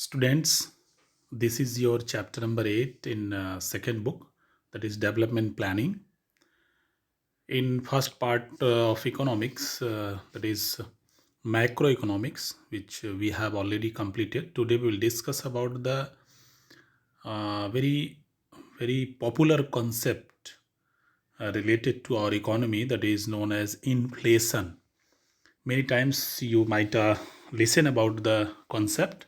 Students, this is your chapter number 8 in second book, that is development planning. In first part of economics, that is macroeconomics, which we have already completed. Today we will discuss about the very very popular concept related to our economy, that is known as inflation. Many times you might listen about the concept.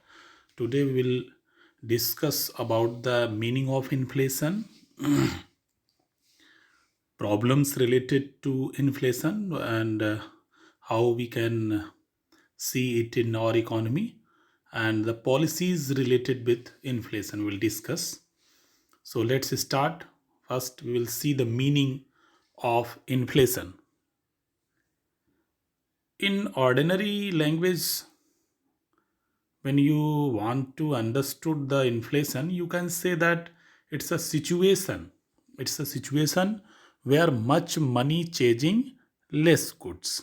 Today we will discuss about the meaning of inflation, problems related to inflation, and how we can see it in our economy, and the policies related with inflation we'll discuss. So let's start. First we will see the meaning of inflation. In ordinary language, when you want to understood the inflation, you can say that it's a situation. It's a situation where much money chasing less goods.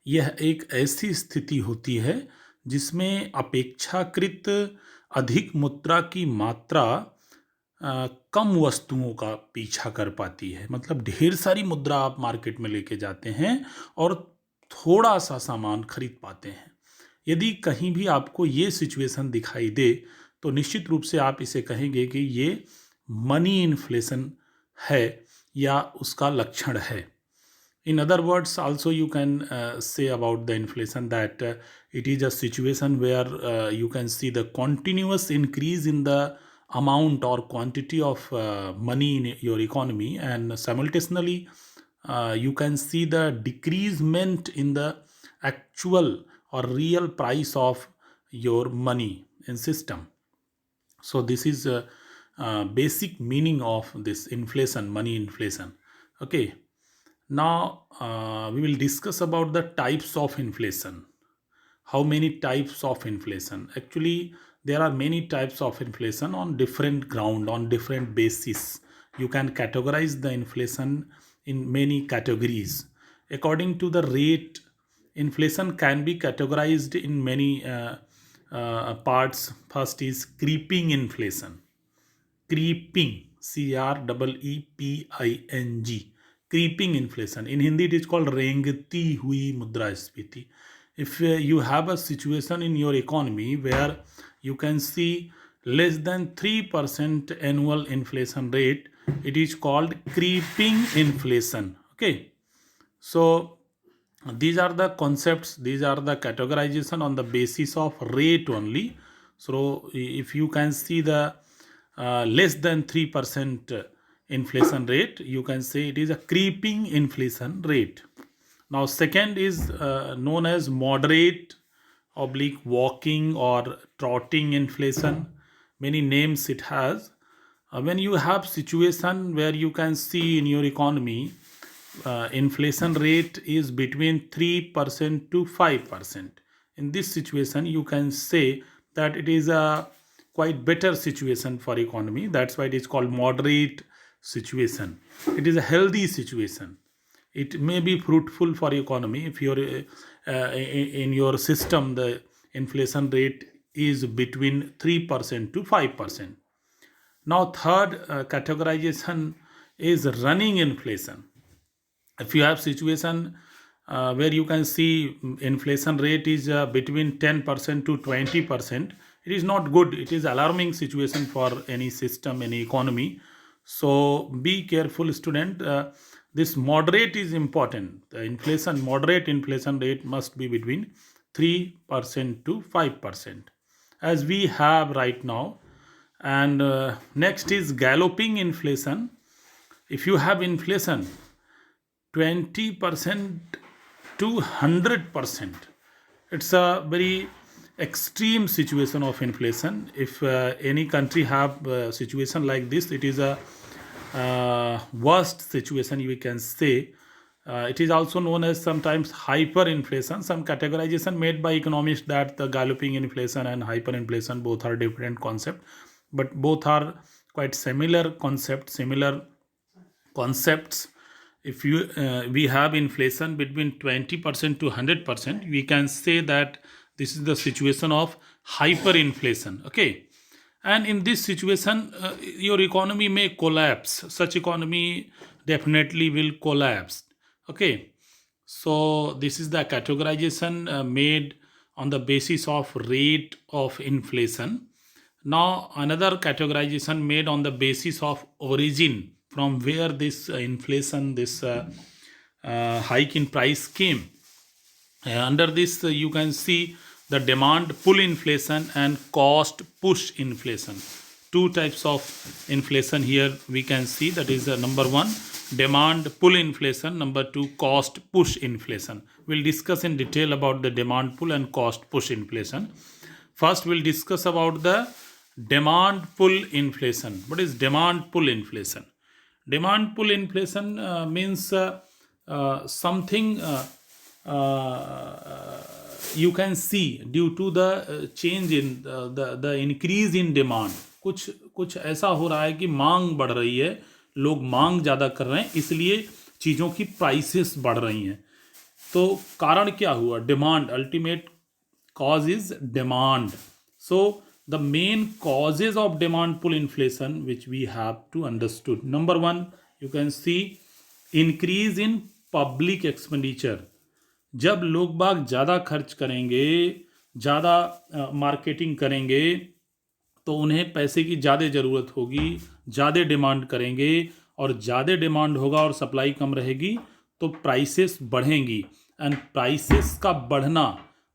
यह एक ऐसी स्थिति होती है जिसमें अपेक्षाकृत अधिक मुद्रा की मात्रा कम वस्तुओं का पीछा कर पाती है. मतलब ढेर सारी मुद्रा आप मार्केट में लेके जाते हैं और थोड़ा सा सामान खरीद पाते हैं. यदि कहीं भी आपको ये सिचुएशन दिखाई दे तो निश्चित रूप से आप इसे कहेंगे कि ये मनी इन्फ्लेशन है या उसका लक्षण है. In other words, also you can say about the inflation that it is a situation where you can see the continuous increase in the amount or quantity of money in your economy, and simultaneously you can see the decreasement in the actual or real price of your money in system. So this is a basic meaning of this inflation, money inflation. Okay. Now we will discuss about the types of inflation. How many types of inflation? Actually, there are many types of inflation on different ground, on different basis. You can categorize the inflation in many categories. According to the rate, inflation can be categorized in many parts. First is creeping inflation. Creeping, CREEPING, creeping inflation. In Hindi it is called रेंगती हुई मुद्रास्फीति. If you have a situation in your economy where you can see less than 3% annual inflation rate, it is called creeping inflation. Okay, so these are the concepts, these are the categorization on the basis of rate only. So if you can see the less than 3% inflation rate, you can say it is a creeping inflation rate. Now second is known as moderate oblique walking or trotting inflation. Many names it has. When you have situation where you can see in your economy inflation rate is between 3% to 5%. In this situation, you can say that it is a quite better situation for economy. That's why it is called moderate situation. It is a healthy situation. It may be fruitful for economy if you're in your system the inflation rate is between 3% to 5%. Now third categorization is running inflation. If you have situation where you can see inflation rate is between 10% to 20%, it is not good. It is alarming situation for any system, any economy. So be careful, student. This moderate is important. The inflation, moderate inflation rate must be between 3% to 5%, as we have right now. And next is galloping inflation. If you have inflation 20% to 100%, it's a very extreme situation of inflation. If any country have a situation like this, it is a worst situation we can say. It is also known as sometimes hyperinflation. Some categorization made by economists that the galloping inflation and hyperinflation both are different concept, but both are quite similar concepts, similar concepts. If we have inflation between 20% to 100%, we can say that This is the situation of hyperinflation. Okay, and in this situation, your economy may collapse. Such economy definitely will collapse. Okay, so this is the categorization made on the basis of rate of inflation. Now another categorization made on the basis of origin, from where this inflation, this hike in price came. Under this, you can see the demand pull inflation and cost push inflation. Two types of inflation here we can see. That is number one, demand pull inflation. Number two, cost push inflation. We'll discuss in detail about the demand pull and cost push inflation. First, we'll discuss about the demand pull inflation. What is demand pull inflation? Demand pull inflation means something you can see due to the change in the increase in demand. कुछ ऐसा हो रहा है कि मांग बढ़ रही है, लोग मांग ज़्यादा कर रहे हैं, इसलिए चीज़ों की प्राइसेस बढ़ रही हैं. तो कारण क्या हुआ? Demand. Ultimate cause is demand. So the main causes of demand pull inflation which we have to understood. Number one, you can see increase in public expenditure. जब लोग बाग ज़्यादा खर्च करेंगे, ज़्यादा मार्केटिंग करेंगे, तो उन्हें पैसे की ज़्यादा ज़रूरत होगी, ज़्यादा डिमांड करेंगे, और ज़्यादा डिमांड होगा और सप्लाई कम रहेगी तो प्राइसेस बढ़ेंगी. एंड प्राइसेस का बढ़ना,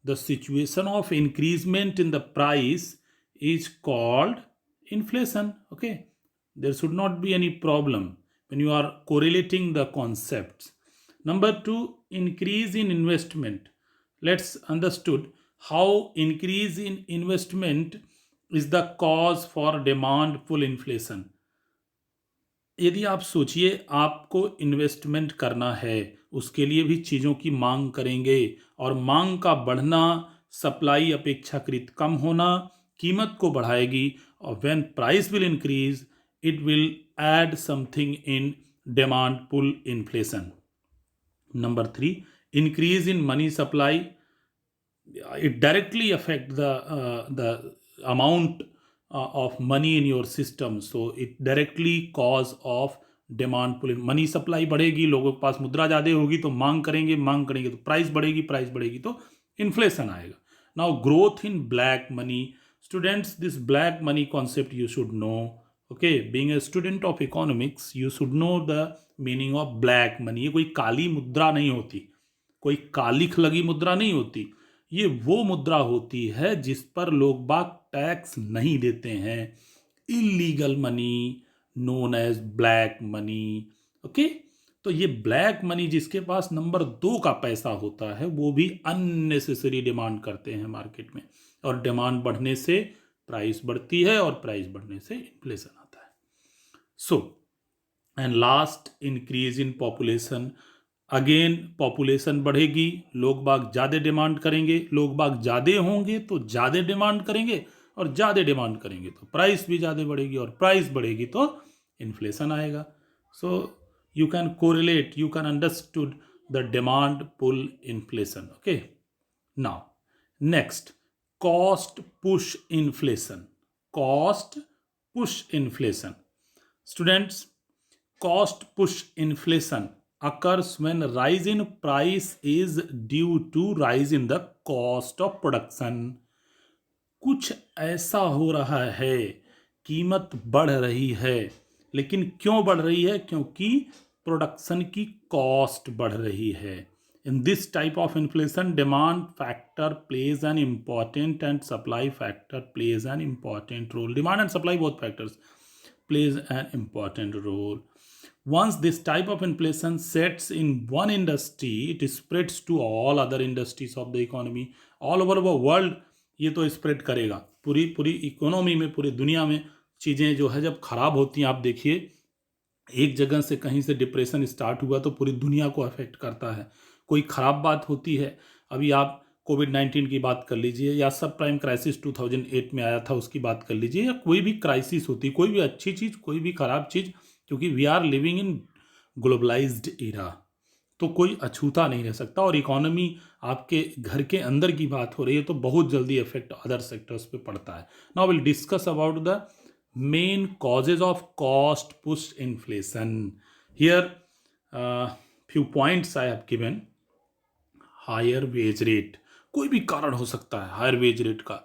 the situation of increasement in the price is called inflation. Okay, there should not be any problem when you are correlating the concepts. Number two, increase in investment. Let's understood how increase in investment is the cause for demand pull inflation. यदि आप सोचिए आपको investment करना है, उसके लिए भी चीज़ों की मांग करेंगे, और मांग का बढ़ना, सप्लाई अपेक्षाकृत कम होना कीमत को बढ़ाएगी, और when price will increase it will add something in demand pull inflation. Number three, increase in money supply. It directly affect the amount of money in your system, so it directly cause of demand pull. Money supply बढ़ेगी, लोगों के पास मुद्रा ज़्यादा होगी तो मांग करेंगे तो प्राइस बढ़ेगी तो इन्फ्लेशन आएगा. Now growth in black money. Students, this black money concept you should know. Okay, being a student of economics, you should know the meaning of black money. ये कोई काली मुद्रा नहीं होती, कोई कालिख लगी मुद्रा नहीं होती. ये वो मुद्रा होती है जिस पर लोग बाग टैक्स नहीं देते हैं. Illegal money known as black money. Okay, तो ये ब्लैक मनी जिसके पास नंबर 2 का पैसा होता है, वो भी अननेसेसरी डिमांड करते हैं मार्केट में, और डिमांड बढ़ने से प्राइस बढ़ती है, और प्राइस बढ़ने से इन्फ्लेशन आता है. So and last, increase in population. Again population बढ़ेगी, लोग बाग ज़्यादा डिमांड करेंगे, लोग बाग ज़्यादा होंगे तो ज़्यादा डिमांड करेंगे, और ज़्यादा डिमांड करेंगे तो प्राइस भी ज़्यादा बढ़ेगी, और प्राइस बढ़ेगी तो इन्फ्लेशन आएगा. So you can correlate, you can understood the demand pull inflation. Okay, now next, cost push inflation. Cost push inflation. Students, cost push inflation occurs when rise in price is due to rise in the cost of production. कुछ ऐसा हो रहा है, कीमत बढ़ रही है, लेकिन क्यों बढ़ रही है? क्योंकि प्रोडक्शन की कॉस्ट बढ़ रही है. In this type of inflation, demand factor plays an important and supply factor plays an important role. Demand and supply, both factors plays an important role. Once this type of inflation sets in one industry, it spreads to all other industries of the economy. All over the world ये तो spread करेगा, पूरी economy में, पूरी दुनिया में चीज़ें जो है जब ख़राब होती हैं, आप देखिए एक जगह से कहीं से डिप्रेशन स्टार्ट हुआ तो पूरी दुनिया को अफेक्ट करता है. कोई ख़राब बात होती है, अभी आप कोविड-19 की बात कर लीजिए, या सब प्राइम क्राइसिस 2008 में आया था उसकी बात कर लीजिए, या कोई भी क्राइसिस होती, कोई भी अच्छी चीज़, कोई भी ख़राब चीज़, क्योंकि we are living in globalized era. तो कोई अछूता नहीं रह सकता। और इकोनॉमी आपके घर के अंदर की बात हो रही है तो बहुत जल्दी इफेक्ट अदर सेक्टर्स पे पड़ता है। Now will discuss about the main causes of cost push inflation. Here few points I have given. Higher wage rate, कोई भी कारण हो सकता है हायर वेज रेट का।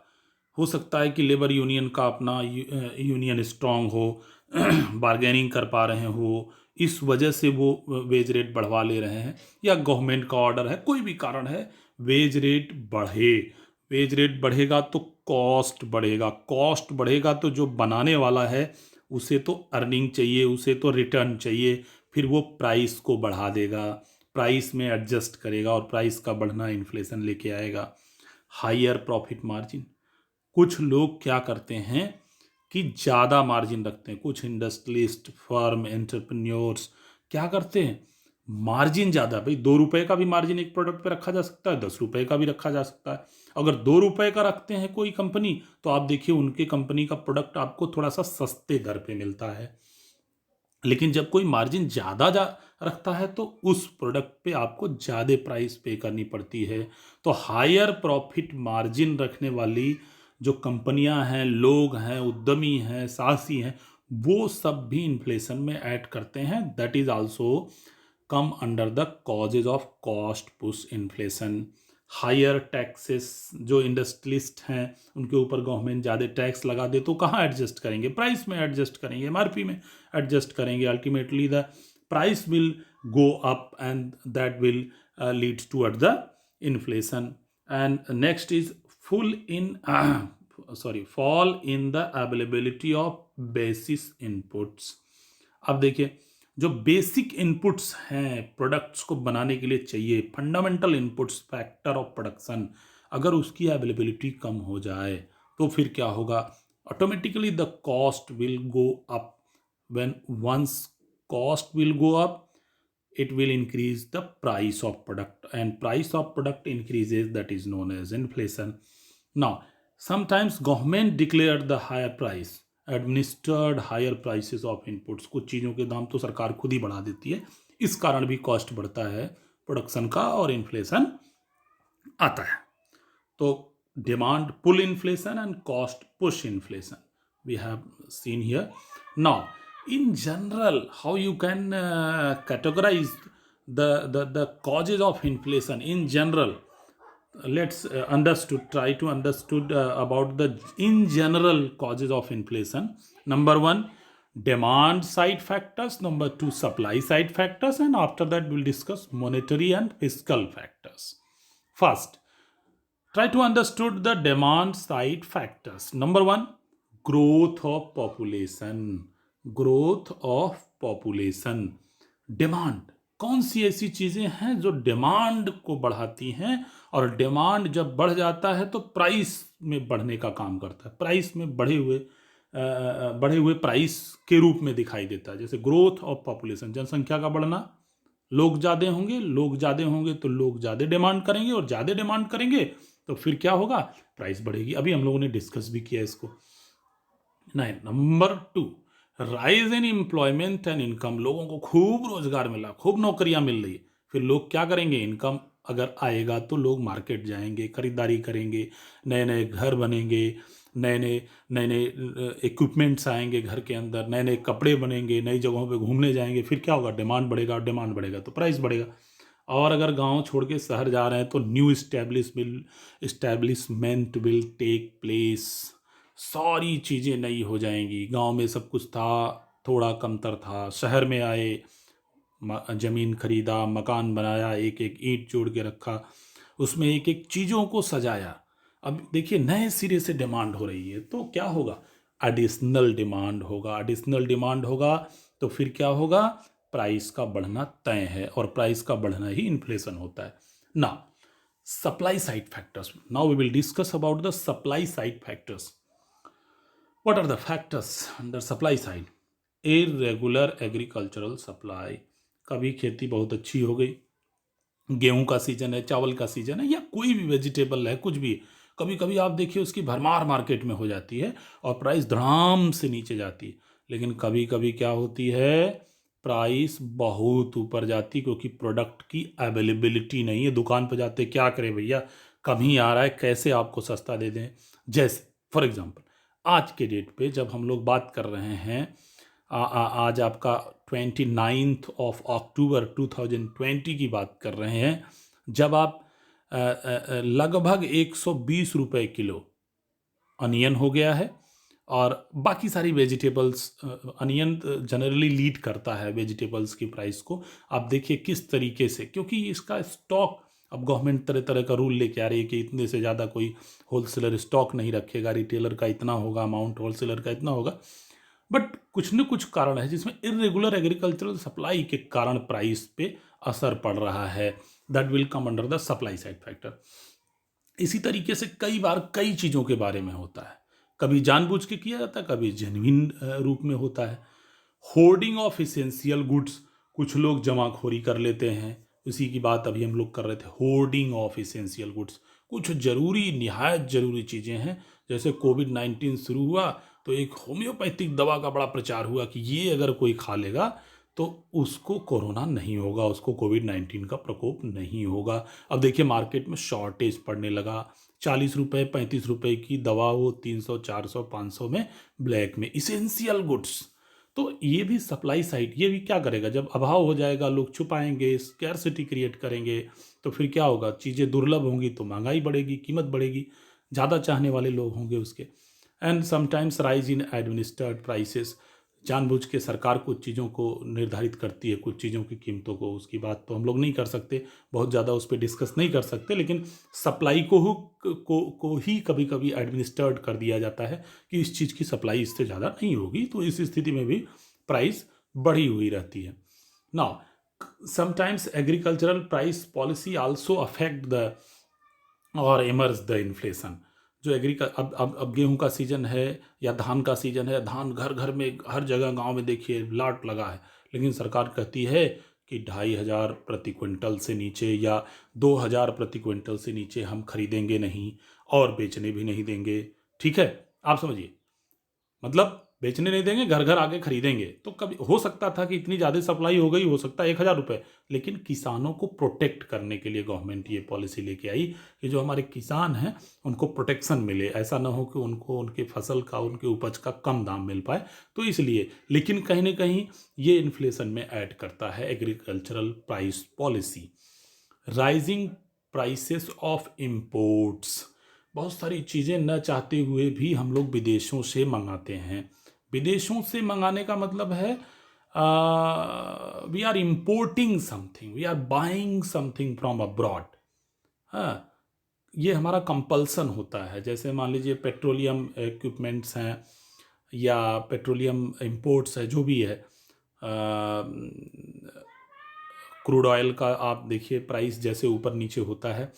हो सकता है कि लेबर यूनियन का अपना यूनियन स्ट्रांग हो, बार्गेनिंग कर पा रहे हो, इस वजह से वो वेज रेट बढ़वा ले रहे हैं, या गवर्नमेंट का ऑर्डर है, कोई भी कारण है वेज रेट बढ़े। वेज रेट बढ़ेगा तो कॉस्ट बढ़ेगा, कॉस्ट बढ़ेगा तो जो बनाने वाला है उसे तो अर्निंग चाहिए, उसे तो रिटर्न चाहिए, फिर वो प्राइस को बढ़ा देगा, प्राइस में एडजस्ट करेगा और प्राइस का बढ़ना इन्फ्लेशन लेके आएगा। हायर प्रॉफिट मार्जिन, कुछ लोग क्या करते हैं कि ज़्यादा मार्जिन रखते हैं। कुछ इंडस्ट्रियलिस्ट, फर्म, एंटरप्रेन्योर्स क्या करते हैं, मार्जिन ज़्यादा, भाई 2 रुपए का भी मार्जिन एक प्रोडक्ट पे रखा जा सकता है, 10 रुपए का भी रखा जा सकता है। अगर 2 रुपए का रखते हैं कोई कंपनी, तो आप देखिए उनके कंपनी का प्रोडक्ट आपको थोड़ा सा सस्ते दर पे मिलता है। लेकिन जब कोई मार्जिन ज़्यादा रखता है तो उस प्रोडक्ट पे आपको ज़्यादा प्राइस पे करनी पड़ती है। तो हायर प्रॉफिट मार्जिन रखने वाली जो कंपनियां हैं, लोग हैं, उद्यमी हैं, साहसी हैं, वो सब भी इन्फ्लेशन में ऐड करते हैं। That is also come under the causes of cost push inflation. Higher taxes, जो इंडस्ट्रियलिस्ट हैं उनके ऊपर गवर्नमेंट ज़्यादा टैक्स लगा दे तो कहाँ एडजस्ट करेंगे, प्राइस में एडजस्ट करेंगे, एमआरपी में एडजस्ट करेंगे। Ultimately the price will go up and that will leads toward the inflation. And next is full in fall in the availability of basis inputs. अब देखिए, जो बेसिक इनपुट्स हैं products को बनाने के लिए चाहिए, fundamental inputs, factor of production, अगर उसकी अवेलेबिलिटी कम हो जाए तो फिर क्या होगा, automatically the cost will go up. When once cost will go up, it will increase the price of product, and price of product increases, that is known as inflation. Now sometimes government declared the higher price, administered higher prices of inputs, कुछ चीज़ों के दाम तो सरकार खुद ही बढ़ा देती है, इस कारण भी कॉस्ट बढ़ता है प्रोडक्शन का और इन्फ्लेशन आता है। तो demand pull inflation and cost push inflation we have seen here. Now in general, how you can categorize the causes of inflation in general. Let's try to understood about the in general causes of inflation. Number one, demand side factors. Number two, supply side factors, and after that we'll discuss monetary and fiscal factors. First, try to understood the demand side factors. Number one, growth of population. Growth of population, demand, कौन सी ऐसी चीज़ें हैं जो demand को बढ़ाती हैं, और demand जब बढ़ जाता है तो प्राइस में बढ़ने का काम करता है, प्राइस में बढ़े हुए प्राइस के रूप में दिखाई देता है। जैसे ग्रोथ ऑफ पॉपुलेशन, जनसंख्या का बढ़ना, लोग ज़्यादा होंगे, लोग ज़्यादा होंगे तो लोग ज़्यादा डिमांड करेंगे, और ज़्यादा डिमांड करेंगे तो फिर क्या होगा, प्राइस बढ़ेगी। अभी हम लोगों ने डिस्कस भी किया इसको। Number two, rise in employment and income, लोगों को खूब रोजगार मिला, खूब नौकरियां मिल रही है, फिर लोग क्या करेंगे, इनकम अगर आएगा तो लोग मार्केट जाएंगे, खरीदारी करेंगे, नए नए घर बनेंगे, नए नए इक्विपमेंट्स आएंगे घर के अंदर, नए नए कपड़े बनेंगे, नई जगहों पे घूमने जाएंगे, फिर क्या होगा, डिमांड बढ़ेगा, और डिमांड बढ़ेगा तो प्राइस बढ़ेगा। और अगर गांव छोड़ के शहर जा रहे हैं तो new establishment will take place, सारी चीज़ें नई हो जाएंगी। गांव में सब कुछ था, थोड़ा कमतर था, शहर में आए, ज़मीन खरीदा, मकान बनाया, एक एक ईंट जोड़ के रखा, उसमें एक एक चीज़ों को सजाया। अब देखिए नए सिरे से डिमांड हो रही है तो क्या होगा, एडिशनल डिमांड होगा, एडिशनल डिमांड होगा तो फिर क्या होगा, प्राइस का बढ़ना तय है, और प्राइस का बढ़ना ही इन्फ्लेशन होता है ना। Supply side factors, now we will discuss about the supply side factors. What are the factors under supply side? Irregular agricultural supply, कभी खेती बहुत अच्छी हो गई, गेहूं का सीजन है, चावल का सीजन है, या कोई भी वेजिटेबल है, कुछ भी, कभी कभी आप देखिए उसकी भरमार मार्केट में हो जाती है और प्राइस धड़ाम से नीचे जाती है। लेकिन कभी कभी क्या होती है, प्राइस बहुत ऊपर जाती, क्योंकि प्रोडक्ट की अवेलेबिलिटी नहीं है। दुकान पर जाते क्या करें भैया, कम ही आ रहा है, कैसे आपको सस्ता दे दें। जैसे फॉर एग्जांपल आज के डेट पे जब हम लोग बात कर रहे हैं, आज आपका 29 अक्टूबर 2020 की बात कर रहे हैं, जब आप लगभग 120 रुपये किलो अनियन हो गया है, और बाकी सारी वेजिटेबल्स, अनियन जनरली लीड करता है वेजिटेबल्स की प्राइस को। आप देखिए किस तरीके से, क्योंकि इसका स्टॉक, अब गवर्नमेंट तरह तरह का रूल लेके आ रही है कि इतने से ज़्यादा कोई होलसेलर स्टॉक नहीं रखेगा, रिटेलर का इतना होगा अमाउंट, होलसेलर का इतना होगा। बट कुछ न कुछ कारण है जिसमें इरेगुलर एग्रीकल्चरल सप्लाई के कारण प्राइस पे असर पड़ रहा है। That will come under the supply side factor. इसी तरीके से कई बार कई चीज़ों के बारे में होता है, कभी जानबूझ के किया जाता है, कभी जेन्युइन रूप में होता है। होर्डिंग ऑफ इसेंशियल गुड्स, कुछ लोग जमाखोरी कर लेते हैं। उसी की बात अभी हम लोग कर रहे थे, होर्डिंग ऑफ इसेंशियल गुड्स। कुछ जरूरी, निहायत जरूरी चीज़ें हैं, जैसे कोविड-19 शुरू हुआ तो एक होम्योपैथिक दवा का बड़ा प्रचार हुआ कि ये अगर कोई खा लेगा तो उसको कोरोना नहीं होगा, उसको कोविड-19 का प्रकोप नहीं होगा। अब देखिए मार्केट में शॉर्टेज पड़ने लगा, 40 रुपये 35 रुपये की दवा वो 300 400 500 में ब्लैक में, इसेंशियल गुड्स। तो ये भी सप्लाई साइड, ये भी क्या करेगा, जब अभाव हो जाएगा लोग छुपाएंगे, स्कैरसिटी क्रिएट करेंगे, तो फिर क्या होगा, चीज़ें दुर्लभ होंगी तो महंगाई बढ़ेगी, कीमत बढ़ेगी, ज़्यादा चाहने वाले लोग होंगे उसके। And sometimes rise in administered prices, जानबूझ के सरकार कुछ चीज़ों को निर्धारित करती है, कुछ चीज़ों की कीमतों को, उसकी बात तो हम लोग नहीं कर सकते, बहुत ज़्यादा उस पर डिस्कस नहीं कर सकते, लेकिन सप्लाई को ही कभी कभी एडमिनिस्टर्ड कर दिया जाता है कि इस चीज़ की सप्लाई इससे ज़्यादा नहीं होगी, तो इस स्थिति में भी प्राइस बढ़ी हुई रहती है। Now sometimes agricultural price policy also affect the और इमर्ज द इन्फ्लेशन। जो अब गेहूं का सीजन है या धान का सीजन है, धान घर घर में, हर जगह गांव में देखिए लाट लगा है, लेकिन सरकार कहती है कि 2,500 प्रति क्विंटल से नीचे या 2,000 प्रति क्विंटल से नीचे हम खरीदेंगे नहीं और बेचने भी नहीं देंगे। ठीक है, आप समझिए, मतलब बेचने नहीं देंगे, घर घर आके खरीदेंगे। तो कभी हो सकता था कि इतनी ज़्यादा सप्लाई हो गई, हो सकता है 1,000 रुपये, लेकिन किसानों को प्रोटेक्ट करने के लिए गवर्नमेंट ये पॉलिसी लेके आई कि जो हमारे किसान हैं उनको प्रोटेक्शन मिले, ऐसा ना हो कि उनको उनके फसल का, उनके उपज का कम दाम मिल पाए। तो इसलिए, लेकिन कहीं ना कहीं ये इन्फ्लेशन में ऐड करता है agricultural price policy. Rising prices of imports, बहुत सारी चीज़ें न चाहते हुए भी हम लोग विदेशों से मंगाते हैं। विदेशों से मंगाने का मतलब है we are importing something, we are buying something from abroad. हाँ, ये हमारा कंपल्सन होता है। जैसे मान लीजिए पेट्रोलियम इक्विपमेंट्स हैं या पेट्रोलियम इंपोर्ट्स है, जो भी है, क्रूड ऑयल का आप देखिए प्राइस जैसे ऊपर नीचे होता है,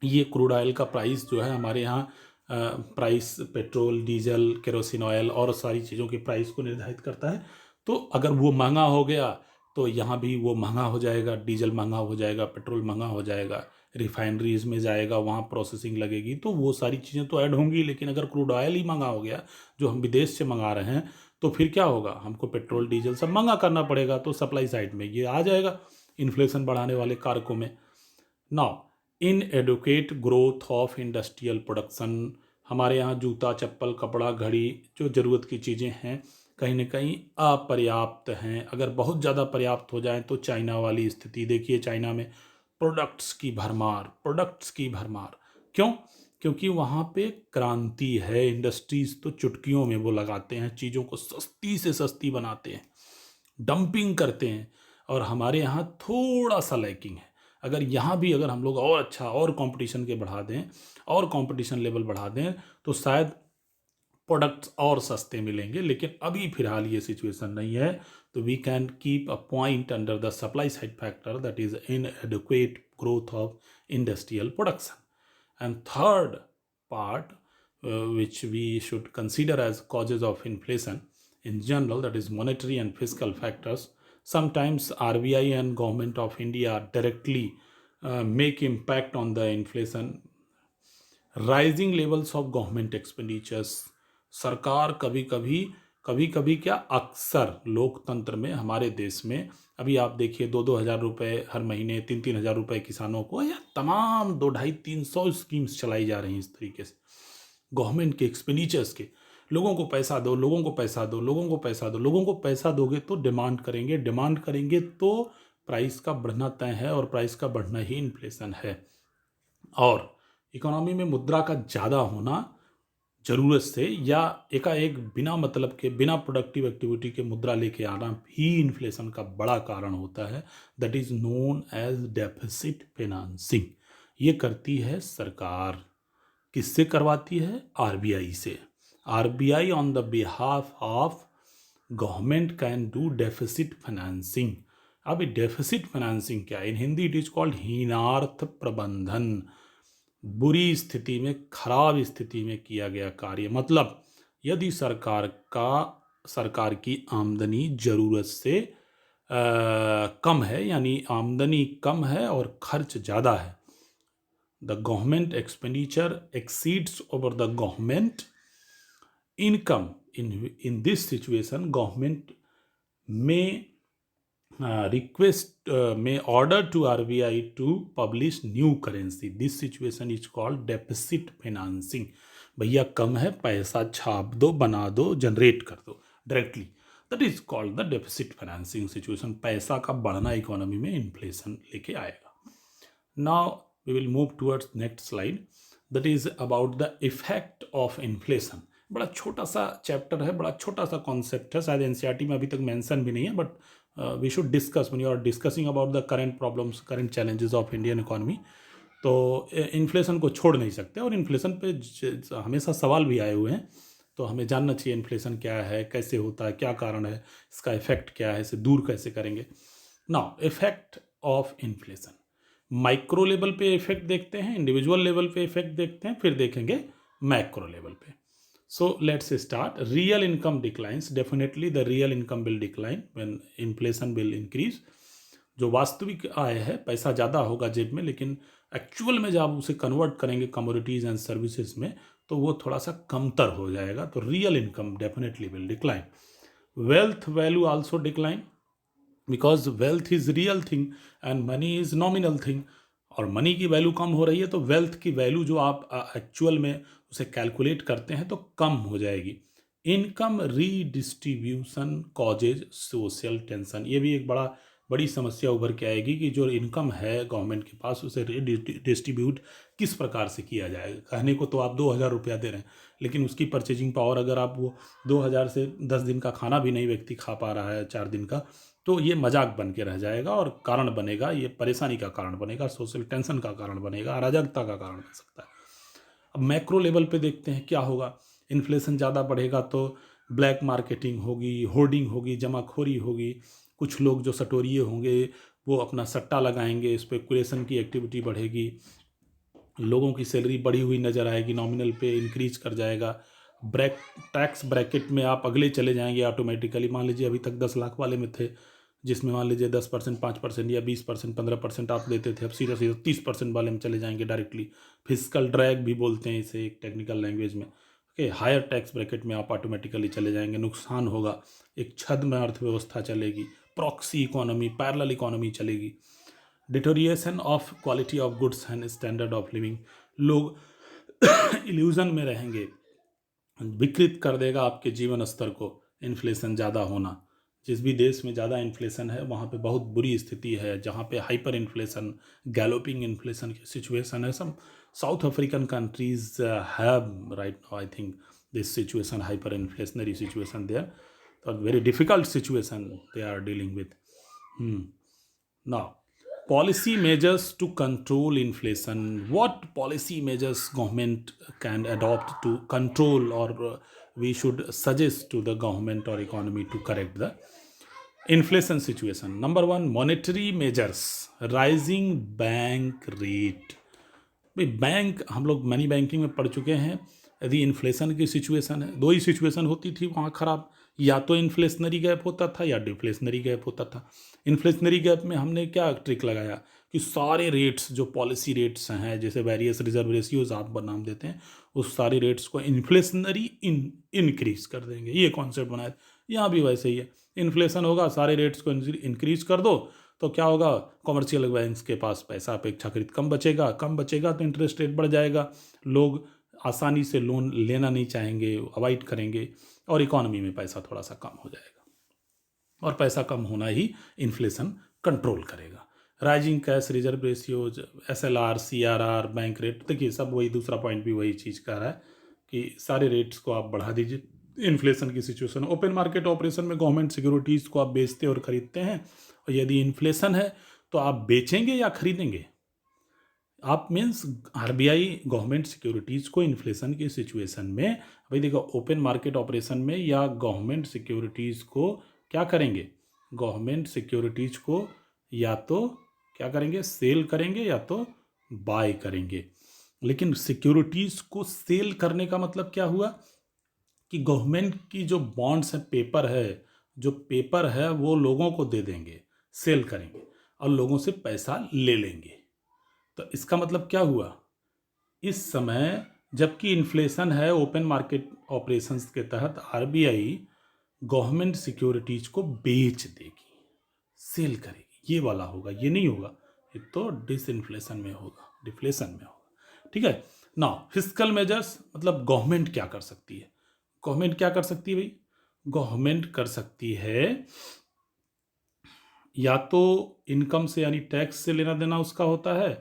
ये क्रूड ऑयल का प्राइस जो है हमारे यहाँ, price petrol, diesel, kerosene oil और सारी चीज़ों के प्राइस को निर्धारित करता है। तो अगर वो महंगा हो गया तो यहाँ भी वो महंगा हो जाएगा, डीजल महंगा हो जाएगा, पेट्रोल महंगा हो जाएगा, रिफाइनरीज में जाएगा, वहाँ प्रोसेसिंग लगेगी, तो वो सारी चीज़ें तो ऐड होंगी। लेकिन अगर क्रूड ऑयल ही महंगा हो गया जो हम विदेश से मंगा रहे हैं, तो फिर क्या होगा, हमको पेट्रोल डीजल सब महंगा करना पड़ेगा, तो सप्लाई साइड में ये आ जाएगा इन्फ्लेशन बढ़ाने वाले कारकों में। Now inadequate growth of industrial production, हमारे यहाँ जूता, चप्पल, कपड़ा, घड़ी, जो ज़रूरत की चीज़ें हैं कहीं ना कहीं अपर्याप्त हैं। अगर बहुत ज़्यादा पर्याप्त हो जाए तो चाइना वाली स्थिति देखिए, चाइना में प्रोडक्ट्स की भरमार, प्रोडक्ट्स की भरमार। क्यों? क्योंकि वहाँ पे क्रांति है, इंडस्ट्रीज तो चुटकियों में वो लगाते हैं, चीज़ों को सस्ती से सस्ती बनाते हैं, डंपिंग करते हैं, और हमारे यहाँ थोड़ा सा लैकिंग है। अगर यहाँ भी अगर हम लोग और अच्छा और कंपटीशन के बढ़ा दें और कंपटीशन लेवल बढ़ा दें तो शायद प्रोडक्ट्स और सस्ते मिलेंगे, लेकिन अभी फिलहाल ये सिचुएशन नहीं है। तो we can keep a point under the supply side factor, that is inadequate growth of industrial production. And third part which we should consider as causes of inflation in general, that is monetary and fiscal factors. Sometimes RBI and government of India directly make impact on the inflation. Rising levels of government expenditures, सरकार कभी कभी कभी कभी क्या, अक्सर लोकतंत्र में हमारे देश में अभी आप देखिए 2-2 हज़ार रुपये हर महीने, 3-3 हज़ार रुपये किसानों को, या तमाम 2-250-300 स्कीम्स चलाई जा रही हैं इस तरीके से गवर्नमेंट के एक्सपेंडिचर्स के। लोगों को पैसा दो, लोगों को पैसा दो, लोगों को पैसा दो। लोगों को पैसा दोगे तो डिमांड करेंगे, डिमांड करेंगे तो प्राइस का बढ़ना तय है, और प्राइस का बढ़ना ही इन्फ्लेशन है। और इकोनॉमी में मुद्रा का ज़्यादा होना ज़रूरत से, या एकाएक बिना मतलब के, बिना प्रोडक्टिव एक्टिविटी के मुद्रा लेके आना भी इन्फ्लेशन का बड़ा कारण होता है। That is known as deficit financing. ये करती है सरकार। किससे करवाती है? आरबीआई से। RBI on the behalf of government can do deficit financing. अब डेफिसिट फाइनेंसिंग क्या है? In Hindi it is called हीनार्थ प्रबंधन। बुरी स्थिति में, खराब स्थिति में किया गया कार्य। मतलब यदि सरकार की आमदनी जरूरत से कम है, यानी आमदनी कम है और खर्च ज़्यादा है, the government expenditure exceeds over the government income, in this situation government may order to RBI to publish new currency. This situation is called deficit financing. भैया कम है, पैसा छाप दो, बना दो, जनरेट कर दो directly. That is called the deficit financing situation. पैसा का बढ़ना इकोनॉमी में इन्फ्लेशन लेके आएगा। Now we will move towards next slide, that is about the effect of inflation. बड़ा छोटा सा चैप्टर है, बड़ा छोटा सा कॉन्सेप्ट है, शायद एनसीईआरटी में अभी तक मेंशन भी नहीं है, but we should discuss when you are discussing about the current problems, current challenges of Indian economy. तो इन्फ्लेशन को छोड़ नहीं सकते, और इन्फ्लेशन पे हमेशा सवाल भी आए हुए हैं, तो हमें जानना चाहिए इन्फ्लेशन क्या है, कैसे होता है, क्या कारण है, इसका इफेक्ट क्या है, इसे दूर कैसे करेंगे। Now effect of inflation, micro level पे इफेक्ट देखते हैं, इंडिविजुअल लेवल पे इफेक्ट देखते हैं, फिर देखेंगे मैक्रो लेवल पे। So let's start. Real income declines. Definitely the real income will decline when inflation will increase. जो वास्तविक आय है, पैसा ज़्यादा होगा जेब में, लेकिन एक्चुअल में जब आप उसे कन्वर्ट करेंगे कमोडिटीज़ एंड सर्विसेज में, तो वो थोड़ा सा कमतर हो जाएगा। तो real income definitely will decline. Wealth value also decline, because wealth is real thing and money is nominal thing. और मनी की वैल्यू कम हो रही है, तो वेल्थ की वैल्यू जो आप एक्चुअल में उसे कैलकुलेट करते हैं तो कम हो जाएगी। Income redistribution causes social tension. ये भी एक बड़ी समस्या उभर के आएगी कि जो इनकम है गवर्नमेंट के पास, उसे डिस्ट्रीब्यूट किस प्रकार से किया जाएगा। कहने को तो आप 2,000 रुपया दे रहे हैं, लेकिन उसकी परचेजिंग पावर, अगर आप वो 2,000 से 10 दिन का खाना भी नहीं व्यक्ति खा पा रहा है 4 दिन का, तो ये मजाक बन के रह जाएगा और कारण बनेगा, ये परेशानी का कारण बनेगा, सोशल टेंशन का कारण बनेगा, अराजकता का कारण बन सकता है। अब मैक्रो लेवल पे देखते हैं क्या होगा। इन्फ्लेशन ज़्यादा बढ़ेगा तो ब्लैक मार्केटिंग होगी, होर्डिंग होगी, जमाखोरी होगी। कुछ लोग जो सटोरिये होंगे वो अपना सट्टा लगाएंगे, स्पेकुलेशन की एक्टिविटी बढ़ेगी, लोगों की सैलरी बढ़ी हुई नज़र आएगी, नॉमिनल पे इंक्रीज कर जाएगा। टैक्स ब्रैकेट में आप अगले चले जाएंगे ऑटोमेटिकली। मान लीजिए अभी तक 10 लाख वाले में थे, जिसमें मान लीजिए 10%, 5% या 20%, 15% आप देते थे, अब सीधा 30% वाले में चले जाएंगे डायरेक्टली। फिजिकल ड्रैग भी बोलते हैं इसे एक टेक्निकल लैंग्वेज में। ओके, हायर टैक्स ब्रैकेट में आप ऑटोमेटिकली चले जाएंगे, नुकसान होगा, एक छद्म में अर्थव्यवस्था चलेगी, प्रॉक्सी इकोनॉमी, पैरेलल इकोनॉमी चलेगी। Deterioration of quality of goods and standard of living. लोग इल्यूजन में रहेंगे, विकृत कर देगा आपके जीवन स्तर को इन्फ्लेशन ज़्यादा होना। जिस भी देश में ज़्यादा इन्फ्लेशन है वहाँ पे बहुत बुरी स्थिति है। जहाँ पे हाइपर इन्फ्लेशन, गैलोपिंग इन्फ्लेशन की सिचुएशन है, some South African countries have right now I think this situation, hyper inflationary situation there, तो very difficult situation they are dealing with. Now policy measures to control inflation. What policy measures government can adopt to control, or we should suggest to the government or economy to correct the inflation situation? Number one, monetary measures, rising bank rate. भाई bank, हम लोग money banking में पढ़ चुके हैं। यदि inflation की situation है, दो ही सिचुएशन होती थी वहाँ खराब, या तो इन्फ्लेशनरी गैप होता था या डिफ्लेशनरी गैप होता था। इन्फ्लेशनरी गैप में हमने क्या ट्रिक लगाया, कि सारे रेट्स जो पॉलिसी रेट्स हैं, जैसे वेरियस रिजर्व रेशियोज आप नाम देते हैं, उस सारे रेट्स को इन्फ्लेशनरी इंक्रीज कर देंगे, ये कॉन्सेप्ट बनाया। यहाँ भी वैसे ही है, इन्फ्लेशन होगा, सारे रेट्स को इंक्रीज कर दो तो क्या होगा, कॉमर्शियल बैंक्स के पास पैसा अपेक्षाकृत कम बचेगा, कम बचेगा तो इंटरेस्ट रेट बढ़ जाएगा, लोग आसानी से लोन लेना नहीं चाहेंगे, अवॉइड करेंगे, और इकोनॉमी में पैसा थोड़ा सा कम हो जाएगा, और पैसा कम होना ही इन्फ्लेशन कंट्रोल करेगा। Rising cash reserve ratios, SLR, CRR, bank rate, देखिए सब वही, दूसरा पॉइंट भी वही चीज़ कह रहा है कि सारे रेट्स को आप बढ़ा दीजिए। इन्फ्लेशन की सिचुएशन, ओपन मार्केट ऑपरेशन में गवर्नमेंट सिक्योरिटीज़ को आप बेचते और खरीदते हैं, और यदि इन्फ्लेशन है तो आप बेचेंगे या खरीदेंगे? आप मीन्स RBI गवर्नमेंट सिक्योरिटीज़ को इन्फ्लेशन की सिचुएशन में, भाई देखो, ओपन मार्केट ऑपरेशन में या गवर्नमेंट सिक्योरिटीज़ को क्या करेंगे, गवर्नमेंट सिक्योरिटीज़ को या तो क्या करेंगे, सेल करेंगे या तो बाय करेंगे। लेकिन सिक्योरिटीज़ को सेल करने का मतलब क्या हुआ कि गवर्नमेंट की जो बॉन्ड्स है, पेपर है वो लोगों को दे देंगे, सेल करेंगे और लोगों से पैसा ले लेंगे। तो इसका मतलब क्या हुआ, इस समय जबकि इन्फ्लेशन है, ओपन मार्केट ऑपरेशंस के तहत RBI गवर्नमेंट सिक्योरिटीज को बेच देगी, सेल करेगी, ये वाला होगा, ये नहीं होगा, ये तो डिसइन्फ्लेशन में होगा, डिफ्लेशन में होगा। ठीक है ना। फिस्कल मेजर्स मतलब गवर्नमेंट क्या कर सकती है, गवर्नमेंट क्या कर सकती है भाई, गवर्नमेंट कर सकती है या तो इनकम से यानी टैक्स से लेना देना उसका होता है,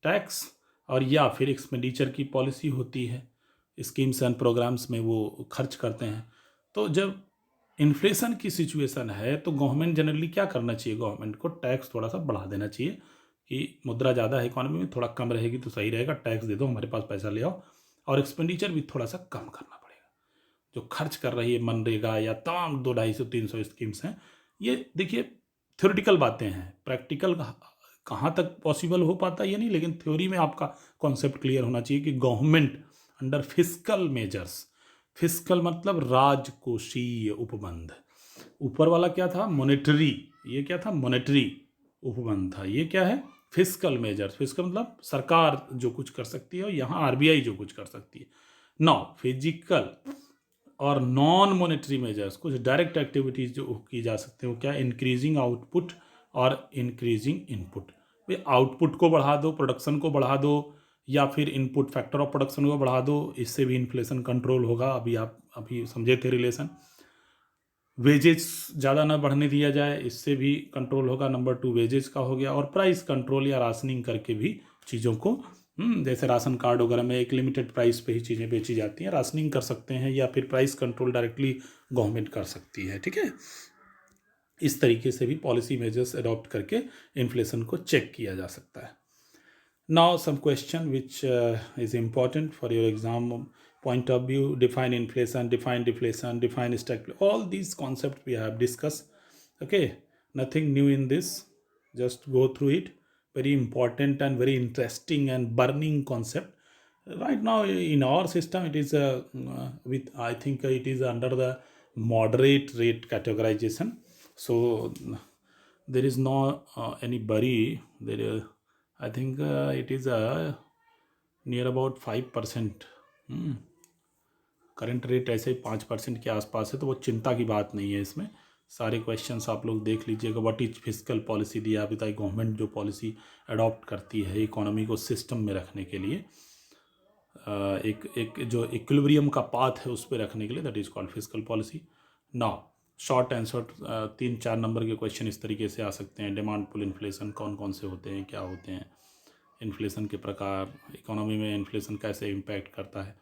टैक्स, और या फिर एक्सपेंडिचर की पॉलिसी होती है, स्कीम्स एंड प्रोग्राम्स में वो खर्च करते हैं। तो जब इन्फ्लेशन की सिचुएशन है तो गवर्नमेंट जनरली क्या करना चाहिए, गवर्नमेंट को टैक्स थोड़ा सा बढ़ा देना चाहिए कि मुद्रा ज़्यादा है इकोनॉमी में, थोड़ा कम रहेगी तो सही रहेगा, टैक्स दे दो, हमारे पास पैसा ले आओ, और एक्सपेंडिचर भी थोड़ा सा कम करना पड़ेगा। जो खर्च कर रही है मनरेगा या तमाम 200-250-300 स्कीम्स हैं, ये देखिए थ्योरेटिकल बातें हैं, प्रैक्टिकल कहाँ तक पॉसिबल हो पाता है ये नहीं, लेकिन थ्योरी में आपका कॉन्सेप्ट क्लियर होना चाहिए कि government under fiscal measures, fiscal मतलब राजकोषीय उपबंध, ऊपर वाला क्या था, मॉनेटरी, ये क्या था, मॉनेटरी उपबंध था, ये क्या है, फिस्कल मेजर्स। फिस्कल मतलब सरकार जो कुछ कर सकती है, और यहाँ RBI जो कुछ कर सकती है। नाउ फिजिकल और नॉन मॉनेटरी मेजर्स, कुछ डायरेक्ट एक्टिविटीज जो की जा सकते हैं, वो क्या, इंक्रीजिंग आउटपुट और इंक्रीजिंग इनपुट। भाई आउटपुट को बढ़ा दो, प्रोडक्शन को बढ़ा दो, या फिर इनपुट फैक्टर ऑफ प्रोडक्शन को बढ़ा दो, इससे भी इन्फ्लेशन कंट्रोल होगा। अभी समझे थे रिलेशन। वेजेस ज़्यादा ना बढ़ने दिया जाए, इससे भी कंट्रोल होगा। नंबर 2 वेजेस का हो गया, और प्राइस कंट्रोल या राशनिंग करके भी चीज़ों को, जैसे राशन कार्ड वगैरह में एक लिमिटेड प्राइस पे ही चीज़ें बेची जाती हैं, राशनिंग कर सकते हैं, या फिर प्राइस कंट्रोल डायरेक्टली गवर्नमेंट कर सकती है। ठीक है, इस तरीके से भी पॉलिसी मेजर्स अडॉप्ट करके इन्फ्लेशन को चेक किया जा सकता है। Now some question which is important for your exam point of view, define inflation, define deflation, define stagflation, all these concepts we have discussed. Okay, nothing new in this, just go through it. Very important and very interesting and burning concept right now in our system. It is with, I think it is under the moderate rate categorization, so there is no any worry there. I think it is near about 5%. Current rate ऐसे 5% के आसपास है, तो वो चिंता की बात नहीं है। इसमें सारे क्वेश्चंस आप लोग देख लीजिएगा। व्हाट इज फिस्कल पॉलिसी दिया, बताइए गवर्नमेंट जो पॉलिसी अडॉप्ट करती है इकोनॉमी को सिस्टम में रखने के लिए, एक जो इक्विलिब्रियम का पाथ है उस पर रखने के लिए, that is called fiscal policy. Now short answer 3-4 number के क्वेश्चन इस तरीके से आ सकते हैं। डिमांड पुल इन्फ्लेशन कौन कौन से होते हैं, क्या होते हैं, इन्फ्लेशन के प्रकार, इकोनॉमी में इन्फ्लेशन कैसे इम्पैक्ट करता है।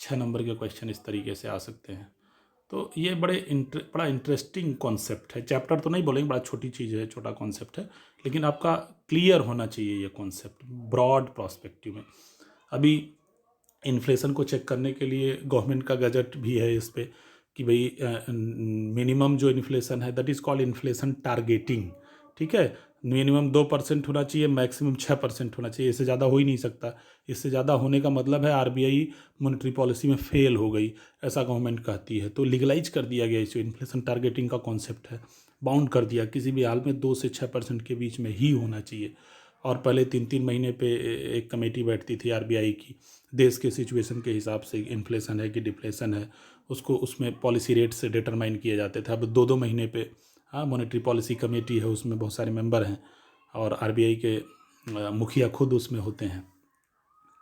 6 नंबर के क्वेश्चन इस तरीके से आ सकते हैं। तो ये बड़ा इंटरेस्टिंग कॉन्सेप्ट है। चैप्टर तो नहीं बोलेंगे, बड़ा छोटी चीज़ है, छोटा कॉन्सेप्ट है, लेकिन आपका क्लियर होना चाहिए ये कॉन्सेप्ट ब्रॉड प्रोस्पेक्टिव में। अभी इन्फ्लेशन को चेक करने के लिए गवर्नमेंट का गजट भी है इस पर कि भाई मिनिमम जो इन्फ्लेशन है that is called inflation targeting. ठीक है, मिनिमम 2% होना चाहिए, मैक्सिमम 6% होना चाहिए, इससे ज़्यादा हो ही नहीं सकता। इससे ज़्यादा होने का मतलब है RBI मॉनेटरी पॉलिसी में फेल हो गई, ऐसा गवर्नमेंट कहती है। तो लीगलाइज कर दिया गया इसे, इन्फ्लेशन टारगेटिंग का कॉन्सेप्ट है, बाउंड कर दिया, किसी भी हाल में 2 से 6% के बीच में ही होना चाहिए। और पहले 3-3 महीने पे एक कमेटी बैठती थी आरबीआई की, देश के सिचुएशन के हिसाब से इन्फ्लेशन है कि डिफ्लेशन है, उसको उसमें पॉलिसी रेट से डिटरमाइन किए जाते थे। अब 2-2 महीने पे, हाँ, मॉनेटरी पॉलिसी कमेटी है, उसमें बहुत सारे मेंबर हैं और आरबीआई के मुखिया खुद उसमें होते हैं।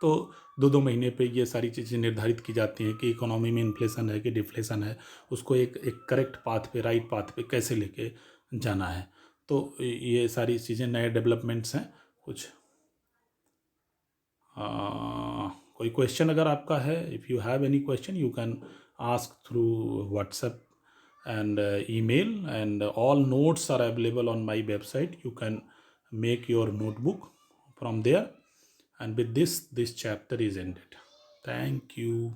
तो 2-2 महीने पे ये सारी चीज़ें निर्धारित की जाती हैं कि इकोनॉमी में इन्फ्लेशन है कि डिफ्लेशन है, उसको एक करेक्ट पाथ पे, राइट पाथ पे कैसे लेके जाना है। तो ये सारी चीज़ें नए डेवलपमेंट्स हैं कुछ। कोई क्वेश्चन अगर आपका है, if you have any question you can ask through WhatsApp and email, and all notes are available on my website. You can make your notebook from there, and with this chapter is ended. Thank you.